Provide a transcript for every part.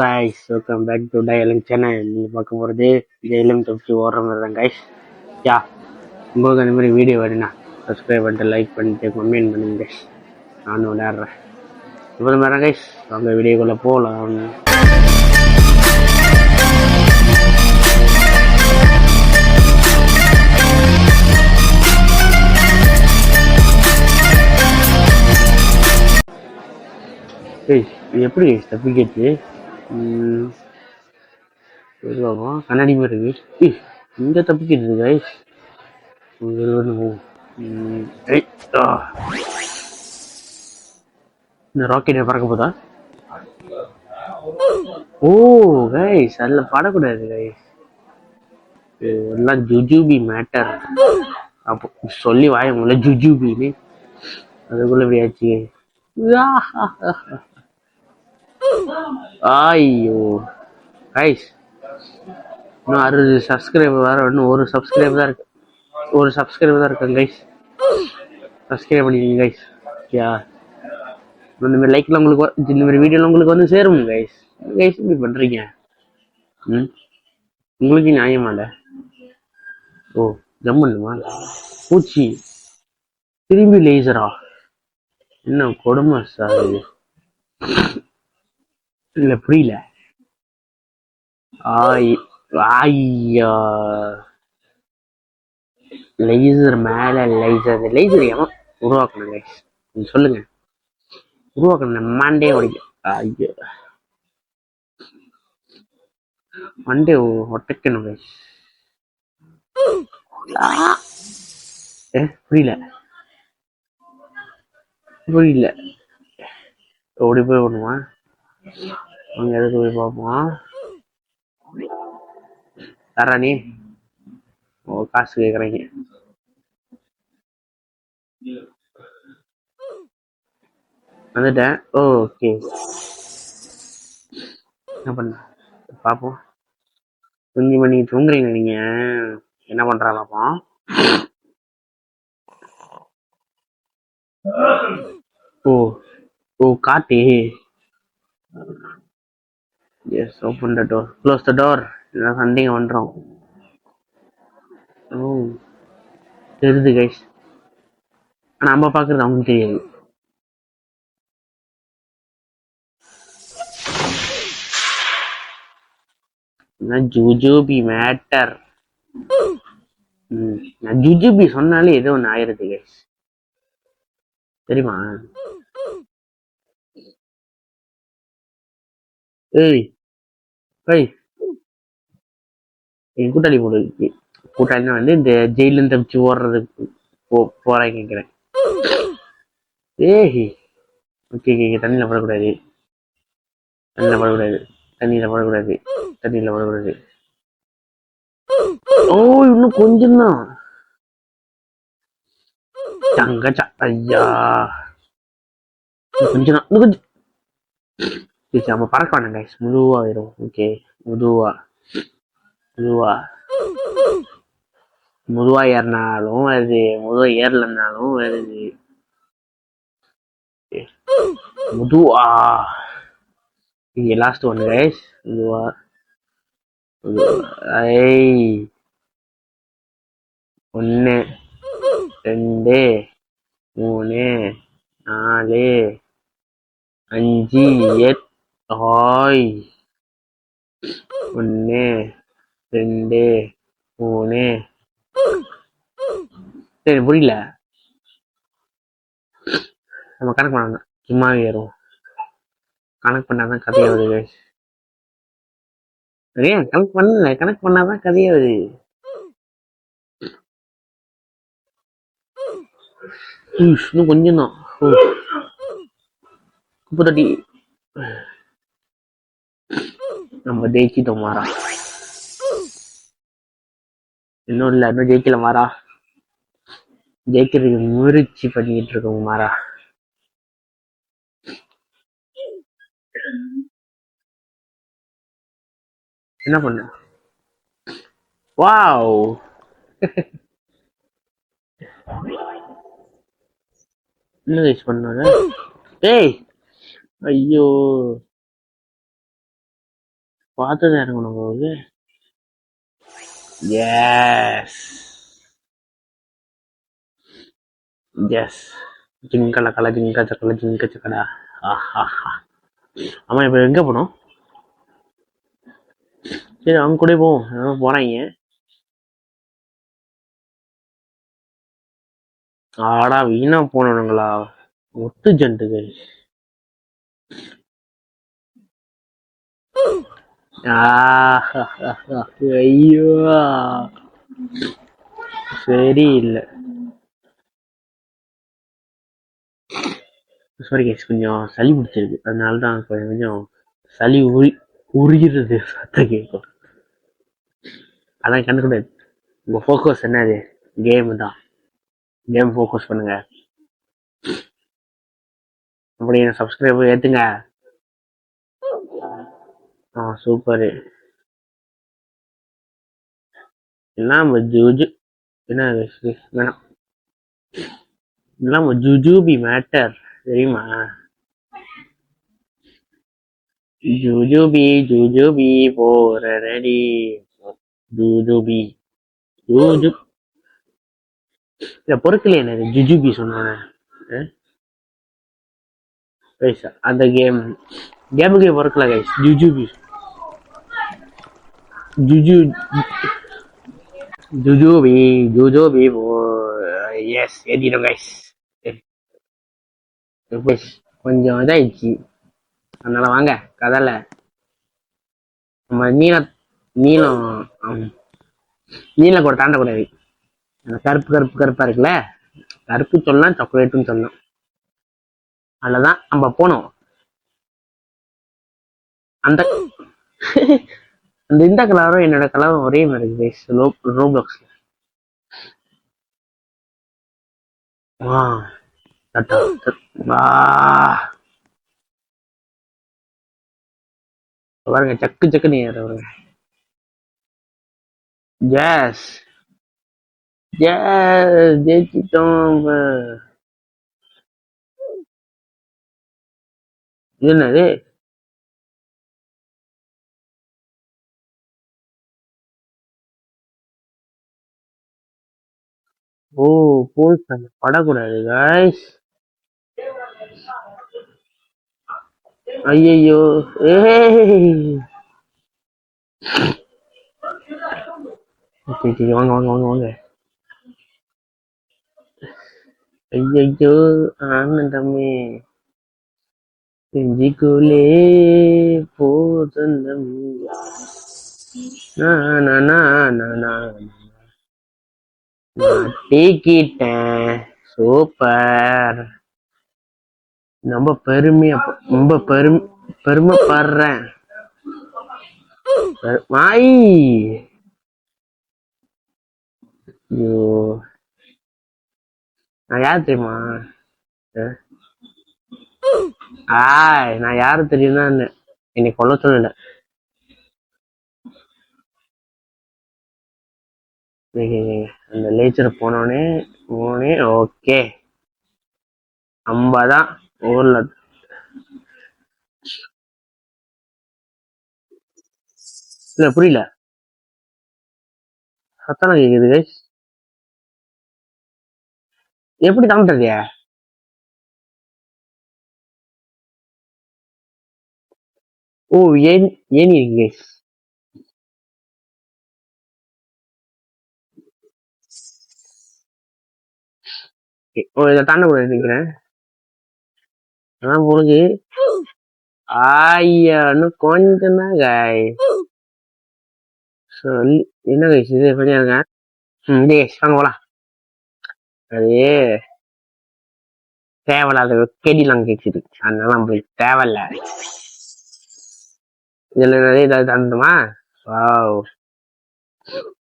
guys, welcome back to Dialing Channel. நீங்கள் பார்க்க போகிறது ஜெயிலும் தப்பிச்சு ஓடுற மாதிரி தான் guys. யா உங்களுக்கு அந்த மாதிரி வீடியோ வேணுண்ணா சப்ஸ்கிரைப் பண்ணிட்டு லைக் பண்ணிட்டு கமெண்ட் பண்ணுங்க guys. நானும் விளையாடுறேன் இப்போ மாதிரி guys. அவங்க வீடியோக்குள்ளே போகலாம். ஏய் இது எப்படி தப்பிக்கிட்டு கண்ணாடி மாதிரி இருக்கு. இந்த தப்பிக்கிட்டு கைஸ். இந்த ராக்கெட் பறக்க போதா? ஓ கைஸ், அதுல படக்கூடாது கைஸ். எல்லாம் ஜுஜுபி மேட்டர். அப்போ சொல்லி வாய முடியல ஜுஜுபின்னு. அதுக்குள்ள இப்படியாச்சு. ஐயோ கைஸ், இன்னும் 60 சப்ஸ்கிரைபர் வர, இன்னும் ஒரு சப்ஸ்கிரைபர் தான் இருக்கேன் கைஸ். சப்ஸ்கிரைப் பண்ணிக்கோங்க கைஸ். யா இந்த மாதிரி லைக்ல உங்களுக்கு இந்த மாதிரி வீடியோல உங்களுக்கு வந்து சேரும் கைஸ். கைஸ் இப்படி பண்றீங்க? உங்களுக்கு நியாயமால? ஓ ஜம்ப் பண்ணுமா? பூச்சி திரும்பி லேசரா? என்ன கொடுமை சார் இது? இல்ல புரியல. ஐயா லேசர் மேல லேசர் எவன் உருவாக்கணும் கைஸ்? சொல்லுங்க. உருவாக்கணும் மண்டே உடைக்கும். ஐயோ மண்டே ஒட்டைக்கணும் கைஸ். புரியல ஓடி போய் பண்ணுமா? அங்க எதுக்கு போய் பார்ப்போம். தரா நீ? ஓ காசு கேட்குறீங்க. வந்துட்டேன். ஓகே என்ன பண்ண பார்ப்போம். கொஞ்சம் மணி தூங்குறீங்க நீங்க. என்ன பண்றா பார்ப்போம். ஓ ஓ காட்டு. Yes open the door, close the door. இதெல்லாம் சண்டைங்க பண்றோம். ஓ தெரியுது கைஸ், ஆனா நம்ம பாக்குறது அவங்களுக்கு தெரியாது. ஜுஜுபி மேட்டர். நான் ஜுஜுபி சொன்னாலே ஏதோ ஒன்று ஆயிருக்கு கைஸ், தெரியுமா? ஏய் ஏய் என் கூட்டாளி கூட்டாளினா வந்து இந்த ஜெயில தப்பிச்சு ஓடுறதுக்கு போறேன் கேட்கிறேன். ஏய் ஓகே தண்ணியில படக்கூடாது. ஓ இன்னும் கொஞ்சம் தான் தங்கச்சா. ஐயா கொஞ்சம் தான், இன்னும் கொஞ்சம். நம்ம பறக்க வேணாம் கைஸ், மெதுவா ஆயிரும். ஓகே மெதுவா ஏறினாலும் வருது, மெதுவா ஏறலன்னாலும் வருது. மெதுவா இங்க லாஸ்ட் ஒன் கைஸ். மெதுவா 1 2 3 4 5 8 1 2 3. சரி புரியல, நம்ம கணக்கு பண்ணலாம். சும்மா ஏறும், கணக்கு பண்ணாதான் கதையாவது கைஸ். ஏன் கணக்கு பண்ணாதான் கதையாவது. இன்னும் கொஞ்சம் தான். குப்பை தொட்டி. நம்ம ஜெயிச்சிட்டோம் மாறா. இன்னும் ஜெயிக்கல மாறா. ஜெயிக்கிறதுக்கு முயற்சி பண்ணிட்டு இருக்கோம் மாறா. என்ன பண்ண? வாவ் என்ன கைஸ் பண்ணாங்க? ஏய் ஐயோ பார்த்துதான் இறங்கணும் போகுது. எஸ் எஸ் ஜிங்கல கல ஜிங்க சக்கல ஜிங்க சக்கடா. ஆஹா. ஆமா இப்ப எங்க போனோம்? சரி அவங்க கூட போவோம். போறாங்க. ஆடா வீணா போனவனுங்களா ஒட்டு ஜண்டுகள். ஐயோ சரி இல்லை. சாரி கேஸ் கொஞ்சம் சளி பிடிச்சிருக்கு, அதனாலதான் கொஞ்சம் சளி உரிகிறது சத்தம் கேட்கும். அதான் கண்டுக்கூடாது. உங்க ஃபோக்கஸ் என்னது? கேம் தான். கேம் ஃபோக்கஸ் பண்ணுங்க. அப்படி சப்ஸ்கிரைபர் ஏத்துங்க. சூப்பரு. எல்லாம் ஜூஜு என்ன வேணாம். எல்லாம் ஜுஜூபி மேட்டர் தெரியுமா? ஜுஜூபி ஜுஜூபி போற ரெடி. ஜுஜூபி ஜூஜு இல்ல பொறுக்கல என்னது ஜுஜூபி சொன்ன அந்த கேமுக்கே பொறுக்கல கைஸ். ஜுஜூபி ஜுஜூபி ஜுஜூபி எஸ் ஏத்திட்டோம் கைஸ். கொஞ்சம் இதாயிடுச்சு, அதனால வாங்க கதல நம்ம நீளம் கூட தாண்டக்கூடாது. கருப்பா இருக்குல்ல, கருப்பு சொல்லலாம் சாக்லேட்டும் சொல்லலாம். அதுலதான் நம்ம போனோம். அந்த இந்த கலரும் என்னோட கலரும் ஒரே மாதிரி இருக்கு ரோப்ளாக்ஸ்ல. பாருங்க சக்கு சக்கு நீ பாருங்க. எஸ் எஸ் ஜெயிச்சிட்டோம். என்னது? ஓ போல்ஸ் படக்கூடாது கைஸ். ஐயோ வாங்க வாங்க வாங்க வாங்க. ஐயோ ஆனந்தமே செஞ்சிக்குள்ளே போதந்தம் மாட்டிக்கிட்டேன். சூப்பர். ரொம்ப பெருமையா ரொம்ப பெருமைப்படுறேன். மாய் ஐயோ நான் யாரு தெரியுமா? நான் யாரு தெரியும்னா என்னை கொல்ல சொல்லல. அந்த லேச்சர் போனோடனே ஓகே 50 தான் ஊர்ல. இல்ல புரியல, சத்தம் கேக்குது கைஸ். எப்படி தாண்டது? ஓ ஏன் இருக்கு கைஸ். ஓ இதை தாண்ட கூட நினைக்கிறேன். அதான் போனுக்கு ஐயான்னு கொஞ்சம் தான் காய் சொல்லி என்ன கைஸ் இது பண்ணியாருங்க. வாங்க போலாம். அது தேவையில்லாத வெக்கடிலாம் கேட்குது, அதனால நம்மளுக்கு தேவையில்ல. இதுல நிறைய ஏதாவது தாண்டுமா?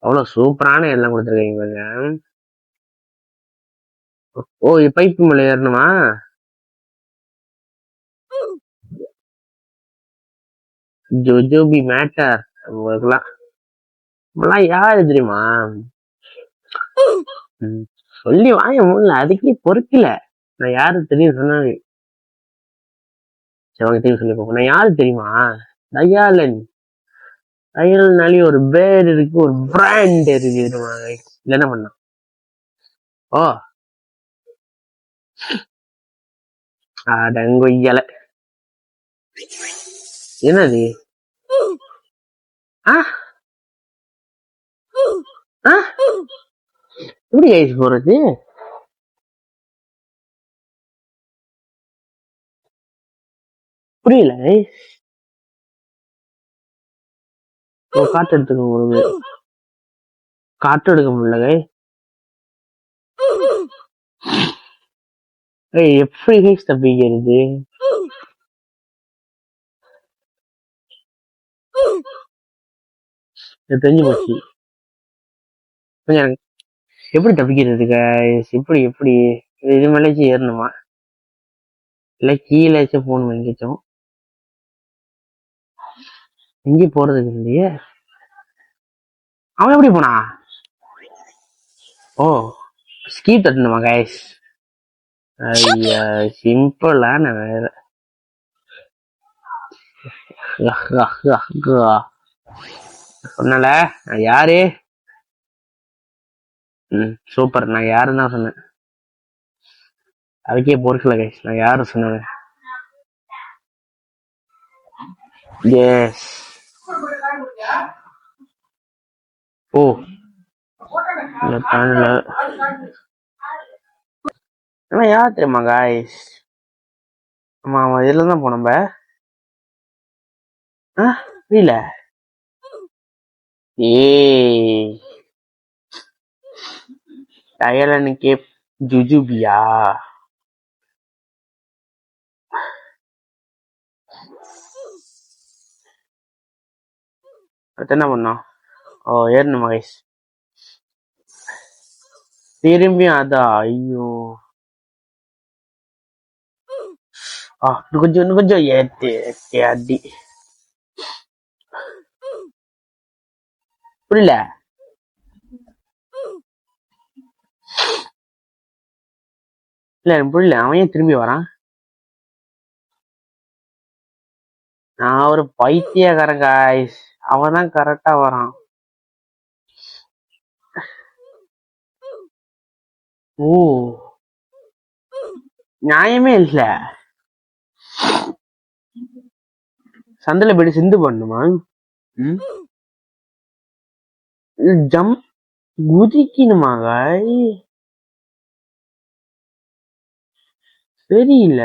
அவ்வளவு சூப்பரான எல்லாம் கொடுத்துருக்கீங்க. ஓ பைப்பு மேல ஏறணுமா? ஜோஜோபி மேட்டர் யாரு தெரியுமா? சொல்லி வாங்க முடியல, அதுக்கே பொறுக்கல. நான் யாரு தெரியும் சொன்னாங்க. சரி வாங்க தெரியும் சொல்லி போப்போம். நான் யாரு தெரியுமா? தயாளன். ஐரல்னாலே ஒரு பேர் இருக்கு, ஒரு பிராண்ட் இருக்கு. என்ன பண்ண? ஓ அடங்கொய்யல. என்னது? எப்படி கைஸ் போறது? புரியல. காட்டு எடுத்துக்க முடியுது, காட்டு எடுக்க முடியல. எப்படி கைஸ் தப்பிக்கிறது? தெரிஞ்சு போச்சு. எப்படி தப்பிக்கிறது கைஸ்? எப்படி எப்படி இது மேலேச்சு ஏறணுமா, இல்ல கீழேச்சும் போன் வாங்கிச்சோம்? எங்கேயும் போறதுக்கு இல்லையே. அவன் எப்படி போனா? ஓ ஸ்கீ தட்டணுமா கைஸ்? ஐயா சிம்பிளான வேலை. சொன்னல நான் யாரு? சூப்பர். நான் யாருன்னு தான் சொன்னேன், அதுக்கே பொறுக்கல கைஸ். நான் யாரு சொன்னேன்? எஸ். ஓ யார் தெரியுமா கைஸ்? ஆமா ஆமா இதுல தான் போனோம். புரியல. டயலனுக்கே ஜுஜுபியா? என்ன பண்ணோம்? ஓ ஏறணுமா கைஸ்? திரும்பியும் அதான். ஐயோ இன்னும் கொஞ்சம் ஏத்தி அடி. புரியல. இல்ல புரியல. அவன் ஏன் திரும்பி வரான்? நான் ஒரு பைத்தியக்காரன் காய்ஸ். அவன் தான் கரெக்டா வரான். ஓ நியாயமே இல்ல. சந்தில போயிட்டு சிந்து பண்ணுமா? ஜம் குதிக்கணுமா காய்? தெரியல.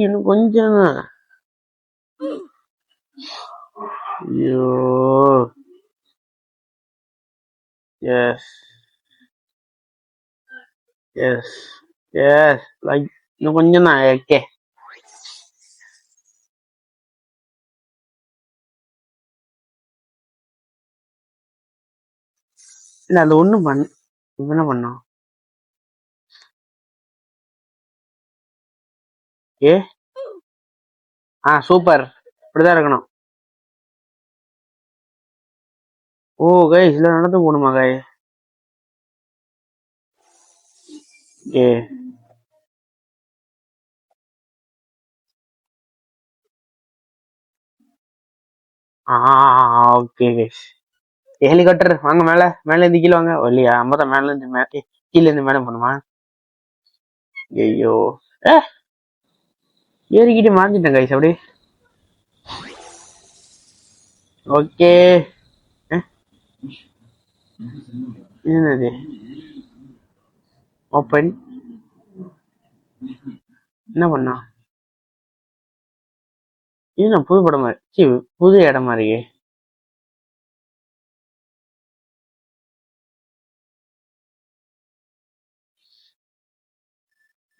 இன்னும் கொஞ்சம். ஐயோ எஸ் எஸ் எஸ் லைக் இன்னும் கொஞ்சம் தான். ஓகே இல்ல அது ஒண்ணும் என்ன பண்ணோம்? சூப்பர். இப்படிதான் இருக்கணும். ஓ கைஸ் இதுல நடந்து போகணுமா காய்? Okay guys. ஹெலிகாப்டர் வாங்க, மேல இருந்து கீழே வாங்க. இல்லையா அம்பதான் மேல இருந்து கீழே இருந்து மேல பண்ணுமா? ஐயோ ஏறிக்கிட்டு மாஞ்சிட்டேன் கைஸ் அப்படி. ஓகே என்னது? ஓப்பன். என்ன பண்ணா? இது புது படம் மாதிரி, புது இடமா இருக்கு.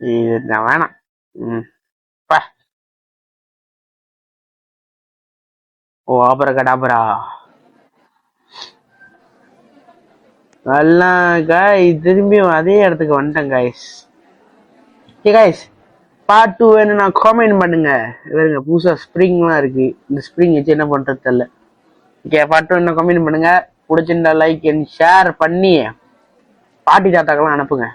இது வேணாம். ஓ ஆபரா கடாபரா. எல்லாம் காய் திரும்பியும் அதே இடத்துக்கு வந்துட்டேன் காய்ஸ். காய்ஸ் பார்ட் 2 வேணும் நான் காமெண்ட் பண்ணுங்க. வேறுங்க புதுசா ஸ்ப்ரிங்லாம் இருக்கு. இந்த ஸ்ப்ரிங் வச்சு என்ன பண்றது தெரியல. ஓகே பார்ட் 2 என்ன காமெண்ட் பண்ணுங்க. பிடிச்சிருந்தா லைக் அண்ட் ஷேர் பண்ணி பாட்டி தாத்தாக்கெல்லாம் அனுப்புங்க.